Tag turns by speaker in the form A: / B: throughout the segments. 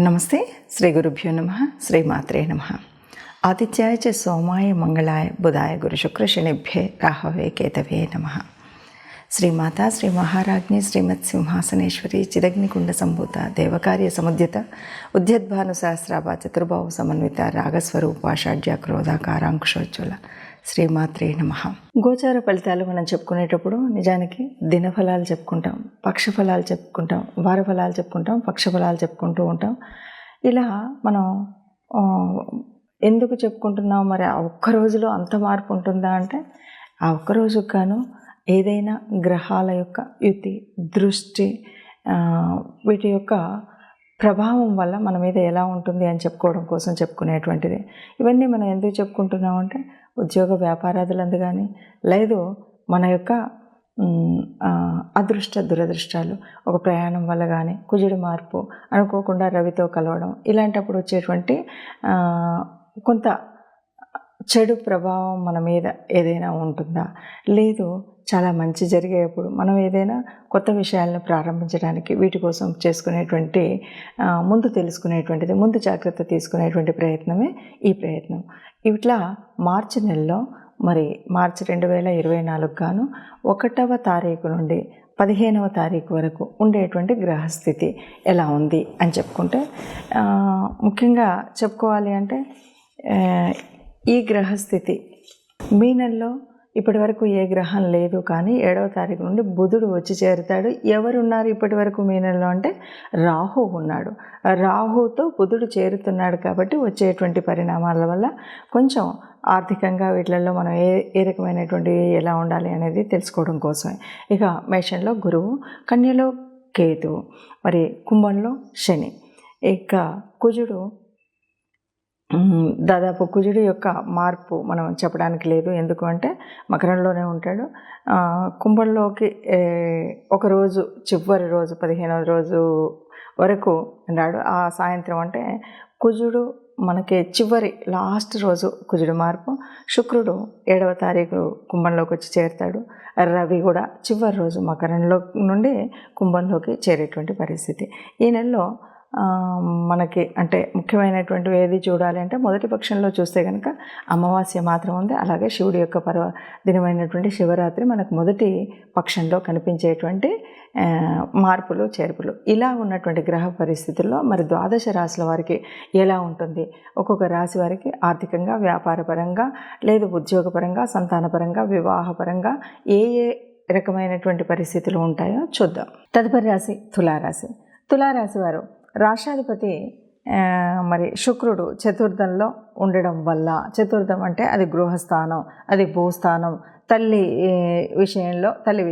A: నమస్తే. శ్రీ గురుభ్యో నమః. శ్రీమాత్రే నమః. ఆదిత్యాయ చ సోమాయ మంగళాయ బుధాయ గురు శుక్ర శనిభ్యే రాహవే కేతవే నమః. శ్రీమాత శ్రీ మహారాజ్ఞి శ్రీమత్ సింహాసనేశ్వరి చిదగ్నికుండ సంభూత దేవకార్య సముద్యత ఉద్యద్భాను సహస్రాభ చతుర్భావ సమన్విత రాగస్వరూపాషాఢ్య క్రోధాకారాంకుశోజ్వల శ్రీమాత్రే నమః. గోచార ఫలితాలు మనం చెప్పుకునేటప్పుడు నిజానికి దినఫలాలు చెప్పుకుంటాం, పక్షఫలాలు చెప్పుకుంటాం, వార ఫలాలు చెప్పుకుంటాం, పక్షఫలాలు చెప్పుకుంటూ ఉంటాం. ఇలా మనం ఎందుకు చెప్పుకుంటున్నాం? మరి ఆ ఒక్క రోజులో అంత మార్పు ఉంటుందా అంటే, ఆ ఒక్క రోజుకు గాను ఏదైనా గ్రహాల యొక్క యుతి, దృష్టి, వీటి యొక్క ప్రభావం వల్ల మన మీద ఎలా ఉంటుంది అని చెప్పుకోవడం కోసం చెప్పుకునేటువంటిది. ఇవన్నీ మనం ఎందుకు చెప్పుకుంటున్నాం అంటే, ఉద్యోగ వ్యాపారాదులందు కానీ, లేదు మన యొక్క అదృష్ట దురదృష్టాలు, ఒక ప్రయాణం వల్ల కానీ, కుజుడి మార్పు, అనుకోకుండా రవితో కలవడం, ఇలాంటప్పుడు వచ్చేటువంటి కొంత చెడు ప్రభావం మన మీద ఏదైనా ఉంటుందా? లేదు చాలా మంచి జరిగేప్పుడు మనం ఏదైనా కొత్త విషయాలను ప్రారంభించడానికి వీటి కోసం చేసుకునేటువంటి ముందు తెలుసుకునేటువంటిది, ముందు జాగ్రత్త తీసుకునేటువంటి ప్రయత్నమే ఈ ప్రయత్నం. ఇట్లా మార్చి నెలలో మరి మార్చి 2024 గాను 1వ తారీఖు నుండి 15వ తారీఖు వరకు ఉండేటువంటి గ్రహస్థితి ఎలా ఉంది అని చెప్పుకుంటే, ముఖ్యంగా చెప్పుకోవాలి అంటే ఈ గ్రహస్థితి మీ నెలలో ఇప్పటి వరకు ఏ గ్రహం లేదు, కానీ 7వ తారీఖు నుండి బుధుడు వచ్చి చేరుతాడు. ఎవరున్నారు ఇప్పటి వరకు మీ నెలలో అంటే రాహు ఉన్నాడు. రాహుతో బుధుడు చేరుతున్నాడు కాబట్టి వచ్చేటువంటి పరిణామాల వల్ల కొంచెం ఆర్థికంగా వీటిలలో మనం ఏ రకమైనటువంటి ఎలా ఉండాలి అనేది తెలుసుకోవడం కోసమే. ఇక మేషంలో గురువు, కన్యలో కేతువు, మరి కుంభంలో శని, ఇక కుజుడు దాదాపు కుజుడి యొక్క మార్పు మనం చెప్పడానికి లేదు. ఎందుకు అంటే మకరంలోనే ఉంటాడు. కుంభంలోకి ఒకరోజు చివరి రోజు 15వ రోజు వరకు ఉన్నాడు. ఆ సాయంత్రం అంటే కుజుడు మనకి చివరి లాస్ట్ రోజు కుజుడు మార్పు. శుక్రుడు 7వ తారీఖు కుంభంలోకి వచ్చి చేరుతాడు. రవి కూడా చివరి రోజు మకరంలో నుండి కుంభంలోకి చేరేటువంటి పరిస్థితి. ఈ నెలలో మనకి అంటే ముఖ్యమైనటువంటివి ఏది చూడాలి అంటే, మొదటి పక్షంలో చూస్తే కనుక అమావాస్య మాత్రం ఉంది. అలాగే శివుడి యొక్క దినమైనటువంటి శివరాత్రి మనకు మొదటి పక్షంలో కనిపించేటువంటి మార్పులు చేర్పులు. ఇలా ఉన్నటువంటి గ్రహ పరిస్థితుల్లో మరి ద్వాదశ రాశుల వారికి ఎలా ఉంటుంది, ఒక్కొక్క రాశి వారికి ఆర్థికంగా, వ్యాపారపరంగా, లేదు ఉద్యోగపరంగా, సంతానపరంగా, వివాహపరంగా ఏ రకమైనటువంటి పరిస్థితులు ఉంటాయో చూద్దాం. తదుపరి రాశి తులారాశి. తులారాశి వారు రాష్ట్రాధిపతి మరి శుక్రుడు చతుర్థంలో ఉండడం వల్ల, చతుర్థం అంటే అది గృహస్థానం, అది భూస్థానం, తల్లి విషయంలో తల్లి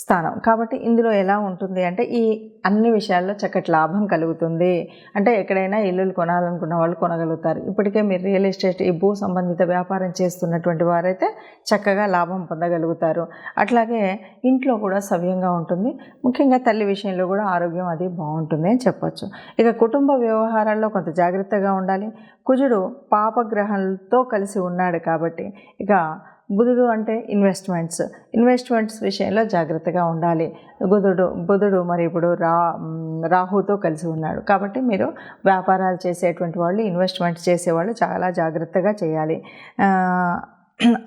A: స్థానం కాబట్టి ఇందులో ఎలా ఉంటుంది అంటే, ఈ అన్ని విషయాల్లో చక్కటి లాభం కలుగుతుంది. అంటే ఎక్కడైనా ఇల్లులు కొనాలనుకున్న వాళ్ళు కొనగలుగుతారు. ఇప్పటికే మీరు రియల్ ఎస్టేట్, ఈ భూ సంబంధిత వ్యాపారం చేస్తున్నటువంటి వారైతే చక్కగా లాభం పొందగలుగుతారు. అట్లాగే ఇంట్లో కూడా సవ్యంగా ఉంటుంది. ముఖ్యంగా తల్లి విషయంలో కూడా ఆరోగ్యం అది బాగుంటుంది అని చెప్పచ్చు. ఇక కుటుంబ వ్యవహారాల్లో కొంత జాగ్రత్తగా ఉండాలి. కుజుడు పాపగ్రహంతో కలిసి ఉన్నాడు కాబట్టి, ఇక బుధుడు అంటే ఇన్వెస్ట్మెంట్స్ విషయంలో జాగ్రత్తగా ఉండాలి. బుధుడు మరి ఇప్పుడు రాహుతో కలిసి ఉన్నాడు కాబట్టి మీరు వ్యాపారాలు చేసేటువంటి వాళ్ళు, ఇన్వెస్ట్మెంట్స్ చేసేవాళ్ళు చాలా జాగ్రత్తగా చేయాలి.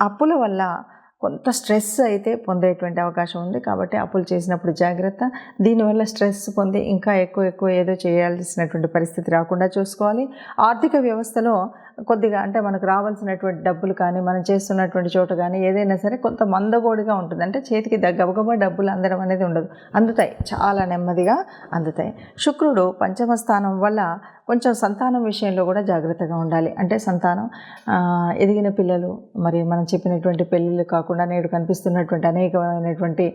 A: అప్పుల వల్ల కొంత స్ట్రెస్ అయితే పొందేటువంటి అవకాశం ఉంది కాబట్టి అప్పులు చేసినప్పుడు జాగ్రత్త. దీనివల్ల స్ట్రెస్ పొంది ఇంకా ఎక్కువ ఏదో చేయాల్సినటువంటి పరిస్థితి రాకుండా చూసుకోవాలి. ఆర్థిక వ్యవస్థలో కొద్దిగా అంటే మనకు రావాల్సినటువంటి డబ్బులు కానీ, మనం చేస్తున్నటువంటి చోట కానీ ఏదైనా సరే కొంత మందగోడిగా ఉంటుంది. అంటే చేతికి గబగబా డబ్బులు అందడం అనేది ఉండదు, అందుతాయి, చాలా నెమ్మదిగా అందుతాయి. శుక్రుడు పంచమ స్థానం వల్ల కొంచెం సంతానం విషయంలో కూడా జాగ్రత్తగా ఉండాలి. అంటే సంతానం, ఎదిగిన పిల్లలు, మరి మనం చెప్పినటువంటి పెళ్ళిళ్ళు కాకుండా నేడు కనిపిస్తున్నటువంటి అనేకమైనటువంటి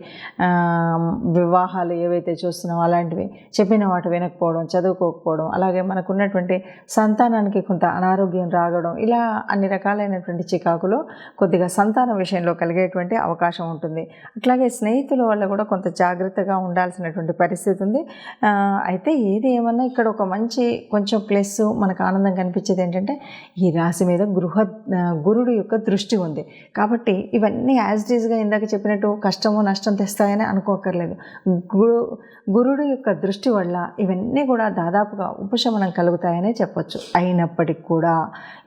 A: వివాహాలు ఏవైతే చూస్తున్నామో అలాంటివి, చెప్పిన వాటి వినకపోవడం, చదువుకోకపోవడం, అలాగే మనకున్నటువంటి సంతానానికి కొంత అనారోగ్యం రాగడం, ఇలా అన్ని రకాలైనటువంటి చికాకులు కొద్దిగా సంతానం విషయంలో కలిగేటువంటి అవకాశం ఉంటుంది. అట్లాగే స్నేహితుల వల్ల కూడా కొంత జాగ్రత్తగా ఉండాల్సినటువంటి పరిస్థితి ఉంది. అయితే ఏది ఏమన్నా ఇక్కడ ఒక మంచి కొంచెం ప్లస్ మనకు ఆనందం కనిపించేది ఏంటంటే ఈ రాశి మీద గురుడు యొక్క దృష్టి ఉంది. కాబట్టి ఇవన్నీ యాజ్ ఇట్ ఈజ్గా ఇందాక చెప్పినట్టు కష్టము నష్టం తెస్తాయని అనుకోకర్లేదు. గురుడు యొక్క దృష్టి వల్ల ఇవన్నీ కూడా దాదాపుగా ఉపశమనం కలుగుతాయనే చెప్పొచ్చు. అయినప్పటికీ కూడా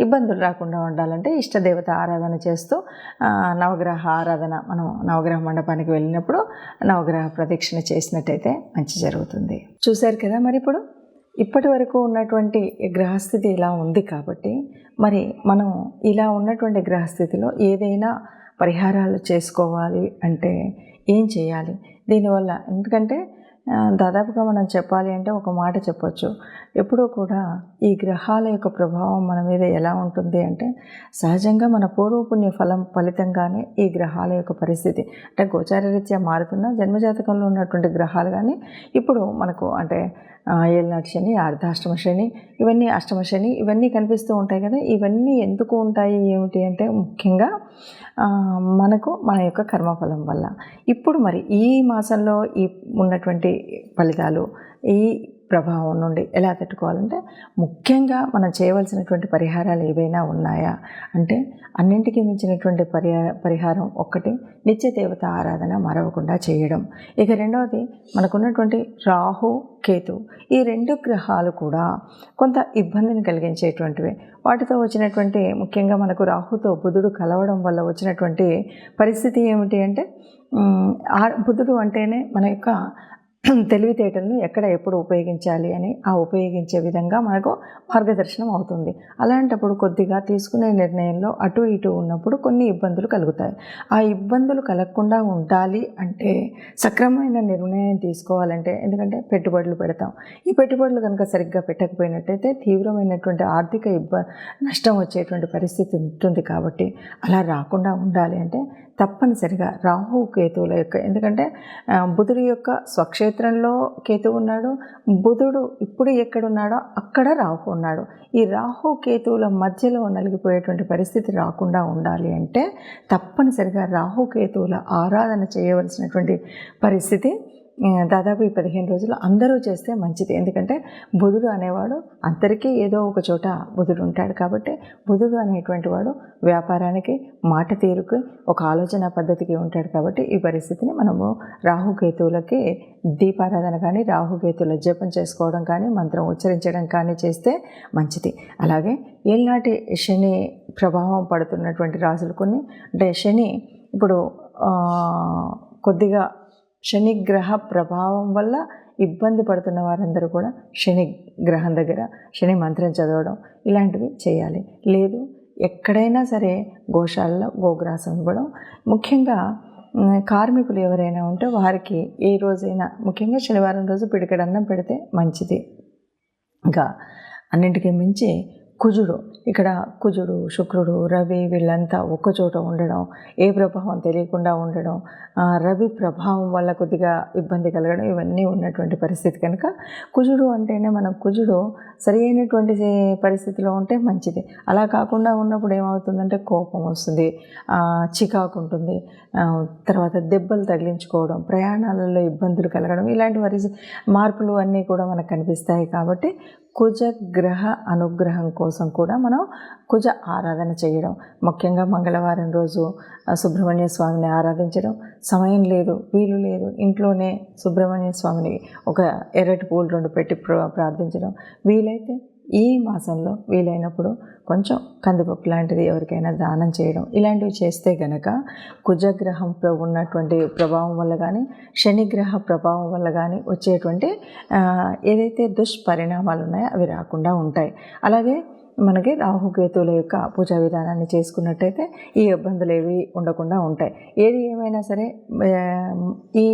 A: ఇబ్బందులు రాకుండా ఉండాలంటే ఇష్టదేవత ఆరాధన చేస్తూ నవగ్రహ ఆరాధన, మనం నవగ్రహ మండపానికి వెళ్ళినప్పుడు నవగ్రహ ప్రదక్షిణ చేసినట్టయితే మంచి జరుగుతుంది. చూశారు కదా, మరి ఇప్పటి వరకు ఉన్నటువంటి గ్రహస్థితి ఇలా ఉంది కాబట్టి మరి మనం ఇలా ఉన్నటువంటి గ్రహస్థితిలో ఏదైనా పరిహారాలు చేసుకోవాలి అంటే ఏం చేయాలి దీనివల్ల? ఎందుకంటే దాదాపుగా మనం చెప్పాలి అంటే ఒక మాట చెప్పొచ్చు, ఎప్పుడూ కూడా ఈ గ్రహాల యొక్క ప్రభావం మన మీద ఎలా ఉంటుంది అంటే సహజంగా మన పూర్వపుణ్య ఫలితంగానే ఈ గ్రహాల యొక్క పరిస్థితి అంటే గోచారరీత్యా మారుతున్న జన్మజాతకంలో ఉన్నటువంటి గ్రహాలు కానీ ఇప్పుడు మనకు అంటే ఏళ్ళనాటి శని, అర్ధాష్టమ శని, ఇవన్నీ అష్టమ శని, ఇవన్నీ కనిపిస్తూ ఉంటాయి కదా. ఇవన్నీ ఎందుకు ఉంటాయి ఏమిటి అంటే ముఖ్యంగా మనకు మన యొక్క కర్మఫలం వల్ల. ఇప్పుడు మరి ఈ మాసంలో ఈ ఉన్నటువంటి ఫలితాలు ఈ ప్రభావం నుండి ఎలా తట్టుకోవాలంటే ముఖ్యంగా మనం చేయవలసినటువంటి పరిహారాలు ఏవైనా ఉన్నాయా అంటే అన్నింటికీ మించినటువంటి పరిహారం ఒక్కటి నిత్య దేవత ఆరాధన మరవకుండా చేయడం. ఇక రెండవది మనకున్నటువంటి రాహు కేతు, ఈ రెండు గ్రహాలు కూడా కొంత ఇబ్బందిని కలిగించేటువంటివి. వాటితో వచ్చినటువంటి ముఖ్యంగా మనకు రాహుతో బుధుడు కలవడం వల్ల వచ్చినటువంటి పరిస్థితి ఏమిటి అంటే బుధుడు అంటేనే మన యొక్క తెలివితేటలను ఎక్కడ ఎప్పుడు ఉపయోగించాలి అని ఆ ఉపయోగించే విధంగా మనకు మార్గదర్శనం అవుతుంది. అలాంటప్పుడు కొద్దిగా తీసుకునే నిర్ణయంలో అటు ఇటు ఉన్నప్పుడు కొన్ని ఇబ్బందులు కలుగుతాయి. ఆ ఇబ్బందులు కలగకుండా ఉండాలి అంటే సక్రమమైన నిర్ణయం తీసుకోవాలంటే, ఎందుకంటే పెట్టుబడులు పెడతాం, ఈ పెట్టుబడులు కనుక సరిగ్గా పెట్టకపోయినట్టయితే తీవ్రమైనటువంటి ఆర్థిక నష్టం వచ్చేటువంటి పరిస్థితి ఉంటుంది. కాబట్టి అలా రాకుండా ఉండాలి అంటే తప్పనిసరిగా రాహు కేతువుల యొక్క, ఎందుకంటే బుధుడి యొక్క స్వక్షేత్రంలో కేతువు ఉన్నాడు, బుధుడు ఇప్పుడు ఎక్కడున్నాడో అక్కడ రాహు ఉన్నాడు. ఈ రాహు కేతువుల మధ్యలో నలిగిపోయేటువంటి పరిస్థితి రాకుండా ఉండాలి అంటే తప్పనిసరిగా రాహు కేతువుల ఆరాధన చేయవలసినటువంటి పరిస్థితి దాదాపు ఈ 15 రోజులు అందరూ చేస్తే మంచిది. ఎందుకంటే బుధుడు అనేవాడు అందరికీ ఏదో ఒక చోట బుధుడు ఉంటాడు. కాబట్టి బుధుడు అనేటువంటి వాడు వ్యాపారానికి, మాట తీరుకు, ఒక ఆలోచన పద్ధతికి ఉంటాడు. కాబట్టి ఈ పరిస్థితిని మనము రాహుకేతువులకి దీపారాధన కానీ, రాహుకేతువుల జపం చేసుకోవడం కానీ, మంత్రం ఉచ్చరించడం కానీ చేస్తే మంచిది. అలాగే ఏళ్ళనాటి శని ప్రభావం పడుతున్నటువంటి రాశులు కొన్ని, అంటే శని ఇప్పుడు కొద్దిగా శనిగ్రహ ప్రభావం వల్ల ఇబ్బంది పడుతున్న వారందరూ కూడా శని గ్రహం దగ్గర శని మంత్రం చదవడం ఇలాంటివి చేయాలి. లేదు ఎక్కడైనా సరే గోశాలలో గోగ్రాసం ఇవ్వడం. ముఖ్యంగా కార్మికులు ఎవరైనా ఉంటే వారికి ఏ రోజైనా ముఖ్యంగా శనివారం రోజు పిడికెడు అన్నం పెడితే మంచిది. ఇంకా అన్నింటికీ మించి కుజుడు, ఇక్కడ కుజుడు, శుక్రుడు, రవి వీళ్ళంతా ఒక్కచోట ఉండడం, ఏ ప్రభావం తెలియకుండా ఉండడం, రవి ప్రభావం వల్ల కొద్దిగా ఇబ్బంది కలగడం, ఇవన్నీ ఉన్నటువంటి పరిస్థితి కనుక కుజుడు అంటేనే మనం కుజుడు సరి అయినటువంటి పరిస్థితిలో ఉంటే మంచిది. అలా కాకుండా ఉన్నప్పుడు ఏమవుతుందంటే కోపం వస్తుంది, చికాకు ఉంటుంది, తర్వాత దెబ్బలు తగిలించుకోవడం, ప్రయాణాలలో ఇబ్బందులు కలగడం, ఇలాంటి మార్పులు అన్నీ కూడా మనకు కనిపిస్తాయి. కాబట్టి కుజగ్రహ అనుగ్రహం కోసం కూడా మనం కుజ ఆరాధన చేయడం, ముఖ్యంగా మంగళవారం రోజు సుబ్రహ్మణ్య స్వామిని ఆరాధించడం. సమయం లేదు, వీలు లేదు, ఇంట్లోనే సుబ్రహ్మణ్య స్వామిని ఒక ఎర్రటి పూలు 2 పెట్టి ప్రార్థించడం. వీలైతే ఈ మాసంలో వీలైనప్పుడు కొంచెం కందిపప్పు లాంటిది ఎవరికైనా దానం చేయడం, ఇలాంటివి చేస్తే గనక కుజగ్రహం ఉన్నటువంటి ప్రభావం వల్ల కానీ, శనిగ్రహ ప్రభావం వల్ల కానీ వచ్చేటువంటి ఏదైతే దుష్పరిణామాలు ఉన్నాయో అవి రాకుండా ఉంటాయి. అలాగే మనకి రాహుకేతువుల యొక్క పూజా విధానాన్ని చేసుకున్నట్టయితే ఈ ఇబ్బందులు ఏవి ఉండకుండా ఉంటాయి. ఏది ఏమైనా సరే ఈ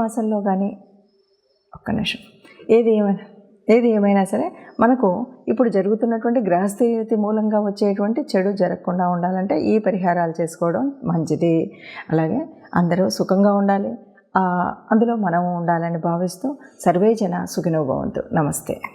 A: మాసంలో కానీ ఒక్క నిమిషం ఏది ఏమైనా సరే మనకు ఇప్పుడు జరుగుతున్నటువంటి గ్రహస్థితి మూలంగా వచ్చేటువంటి చెడు జరగకుండా ఉండాలంటే ఈ పరిహారాలు చేసుకోవడం మంచిది. అలాగే అందరూ సుఖంగా ఉండాలి, అందులో మనము ఉండాలని భావిస్తూ సర్వే జన సుఖినో భవంతు. నమస్తే.